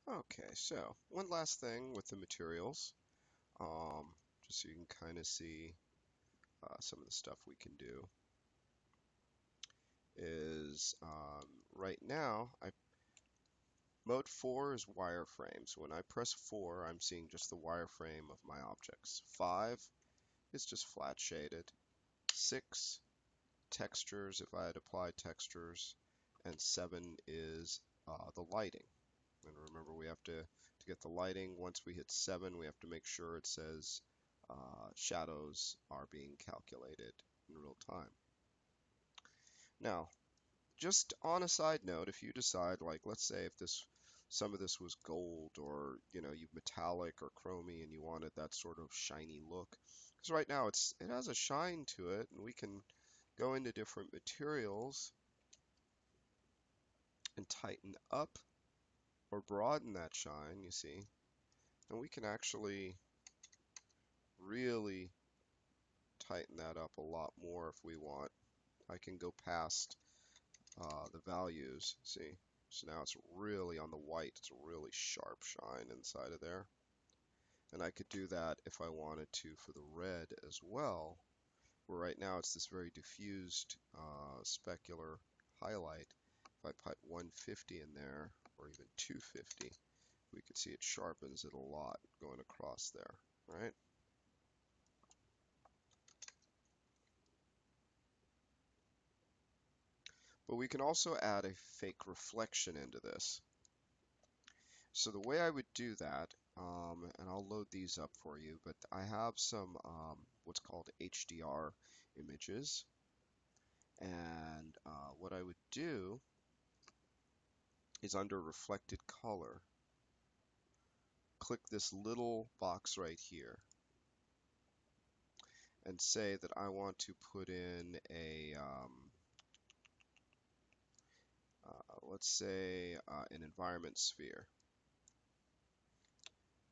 Okay, so one last thing with the materials, just so you can kind of see some of the stuff we can do is right now, mode 4 is wireframes. When I press 4, I'm seeing just the wireframe of my objects. 5 is just flat shaded. 6, textures, if I had applied textures. And 7 is the lighting. And remember, we have to get the lighting, once we hit 7, we have to make sure it says shadows are being calculated in real time. Now, just on a side note, if you decide, like, let's say if some of this was gold or, you metallic or chromy and you wanted that sort of shiny look, because right now it has a shine to it, and we can go into different materials and tighten up or broaden that shine, you see, and we can actually really tighten that up a lot more if we want. I can go past the values, see? So now it's really on the white, it's a really sharp shine inside of there. And I could do that if I wanted to for the red as well, where right now it's this very diffused specular highlight. If I put 150 in there, or even 250, we could see it sharpens it a lot going across there, right? But we can also add a fake reflection into this. So the way I would do that, and I'll load these up for you, but I have some what's called HDR images. And what I would do is under reflected color, click this little box right here and say that I want to put in a, let's say, an environment sphere.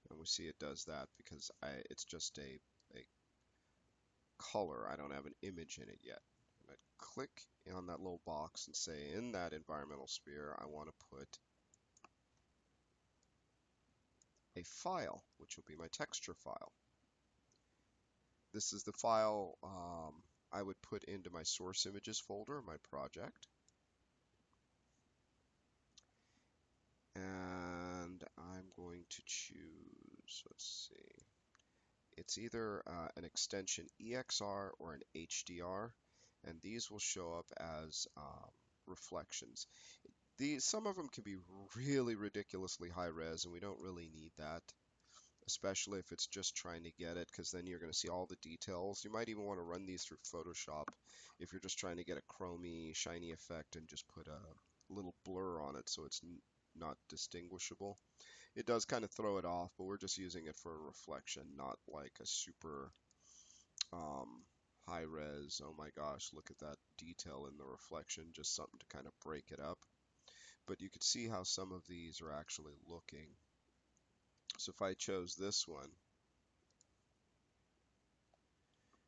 And we see it does that because it's just a color. I don't have an image in it yet. And I'd click on that little box and say in that environmental sphere, I want to put a file, which will be my texture file. This is the file I would put into my source images folder, my project. And I'm going to choose, let's see, it's either an extension EXR or an HDR, and these will show up as reflections. Some of them can be really ridiculously high res, and we don't really need that, especially if it's just trying to get it, because then you're going to see all the details. You might even want to run these through Photoshop if you're just trying to get a chromy, shiny effect and just put a little blur on it so it's not distinguishable. It does kind of throw it off, but we're just using it for a reflection, not like a super high res, oh my gosh, look at that detail in the reflection, just something to kind of break it up. But you can see how some of these are actually looking. So if I chose this one,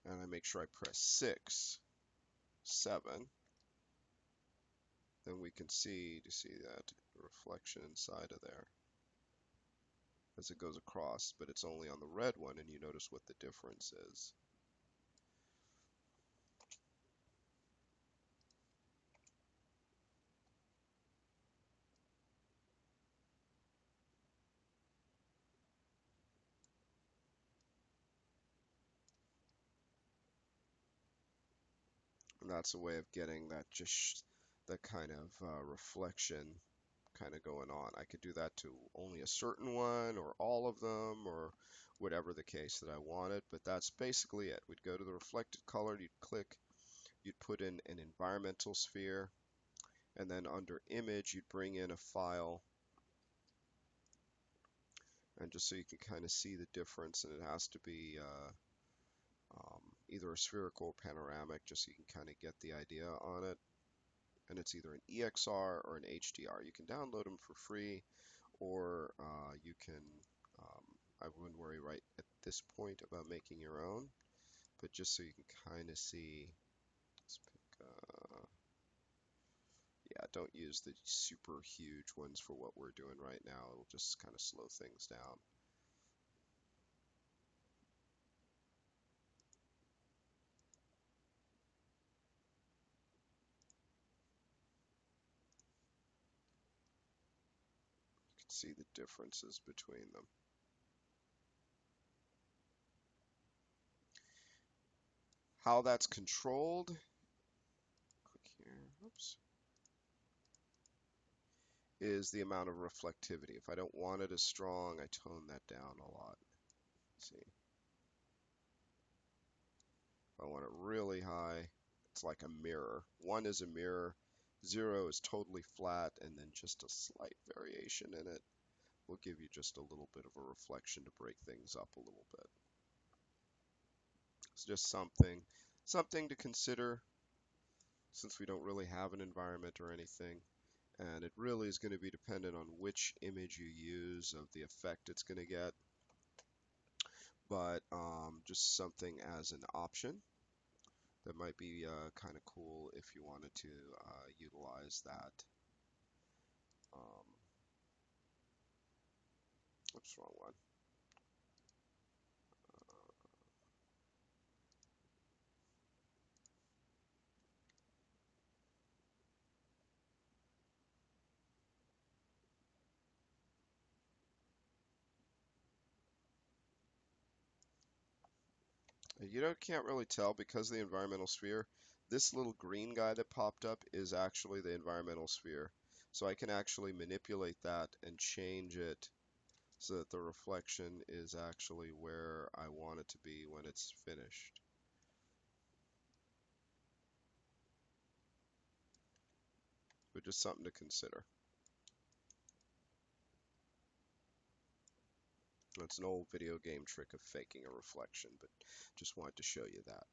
and I make sure I press 6, 7, then we can see that reflection inside of there as it goes across, but it's only on the red one, and you notice what the difference is. And that's a way of getting that kind of reflection kind of going on. I could do that to only a certain one or all of them or whatever the case that I wanted, but that's basically it. We'd go to the reflected color, you'd click, you'd put in an environmental sphere, and then under image you'd bring in a file, and just so you can kind of see the difference, and it has to be either a spherical or panoramic, just so you can kind of get the idea on it. And it's either an EXR or an HDR. You can download them for free, or you can, I wouldn't worry right at this point about making your own, but just so you can kind of see, let's pick, Yeah, don't use the super huge ones for what we're doing right now. It'll just kind of slow things down. You can see the differences between them. How that's controlled, click here, oops, is the amount of reflectivity. If I don't want it as strong, I tone that down a lot. See, if I want it really high, it's like a mirror. 1 is a mirror, 0 is totally flat, and then just a slight variation in it will give you just a little bit of a reflection to break things up a little bit. It's just something to consider since we don't really have an environment or anything. And it really is going to be dependent on which image you use of the effect it's going to get. But just something as an option that might be kind of cool if you wanted to utilize that. Um, Oops, wrong one. Can't really tell because of the environmental sphere. This little green guy that popped up is actually the environmental sphere. So I can actually manipulate that and change it so that the reflection is actually where I want it to be when it's finished. But just something to consider. It's an old video game trick of faking a reflection, but just wanted to show you that.